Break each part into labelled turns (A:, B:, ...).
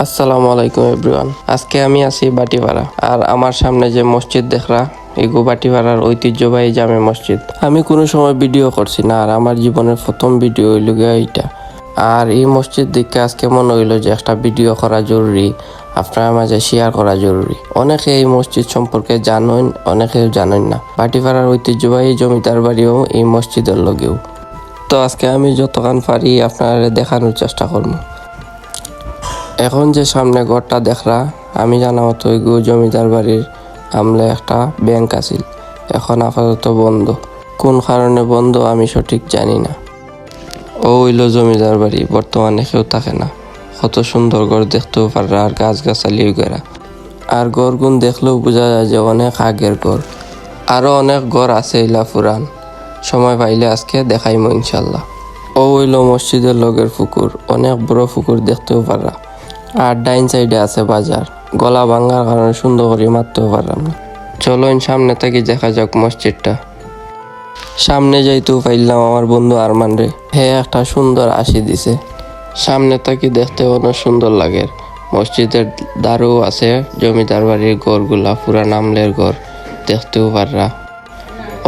A: আসসালামু আলাইকুম এভরিওয়ান। আজকে আমি আছি বাটিপাড়া, আর আমার সামনে যে মসজিদ দেখরা এগো বাটিপাড়ার ঐতিহ্যবাহী জামে মসজিদ। আমি কোনো সময় ভিডিও করছি না, আর আমার জীবনের প্রথম ভিডিও হইল গিয়া এইটা। আর এই মসজিদ দেখে আজকে মনে হইল যে একটা ভিডিও করা জরুরি, আপনার মাঝে শেয়ার করা জরুরি। অনেকে এই মসজিদ সম্পর্কে জানেন, অনেকেও জানেন না। বাটিপাড়ার ঐতিহ্যবাহী জমিদার বাড়িও এই মসজিদের লগেও। তো আজকে আমি যতক্ষণ পারি আপনারা দেখানোর চেষ্টা করবো। এখন যে সামনে ঘরটা দেখরা, আমি জানা মতো ওইগু জমিদার বাড়ির আমলে একটা ব্যাংক আছিল, এখন আপাতত বন্ধ। কোন কারণে বন্ধ আমি সঠিক জানি না। ও হইল জমিদার বাড়ি, বর্তমানে কেউ থাকে না। কত সুন্দর ঘর দেখতেও পারা, আর গাছ গাছালিও গেরা। আর ঘরগুন দেখলেও বোঝা যায় যে অনেক আগের ঘর। আরও অনেক ঘর আছে ইলা পুরান। সময় পাইলে আজকে দেখাইমো ইনশাল্লাহ। ও হইল মসজিদের লগের পুকুর, অনেক বড় পুকুর দেখতেও পারা। আর ডাইন সাইডে আছে বাজার। গলা ভাঙার কারণে সুন্দর করে মারতেও পারলাম না। চলো সামনে থেকে দেখা যাক মসজিদটা। সামনে যাইতেও পাইলাম আমার বন্ধু আরমান রে। হে একটা সুন্দর আশি দিছে। সামনে থেকে দেখতে অনেক সুন্দর লাগে। মসজিদের দ্বারও আছে জমিদার বাড়ির ঘরগুলা, পুরান আমলের ঘর দেখতেও পাররা।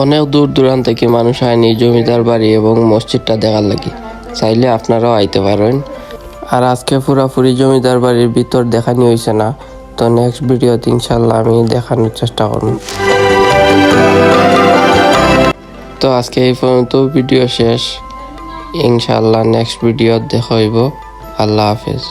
A: অনেক দূর দূরান্ত থেকে মানুষ আয়নি জমিদার বাড়ি এবং মসজিদটা দেখার লাগি। চাইলে আপনারাও আইতে পারেন। আর আজকে পুরাপুরি জমিদার বাড়ির ভিতর দেখানি হয়েছে না, তো নেক্সট ভিডিওতে ইনশাল্লাহ আমি দেখানোর চেষ্টা করব। তো আজকে এই পর্যন্ত ভিডিও শেষ। ইনশাল্লাহ নেক্সট ভিডিও দেখা হইব। আল্লাহ হাফেজ।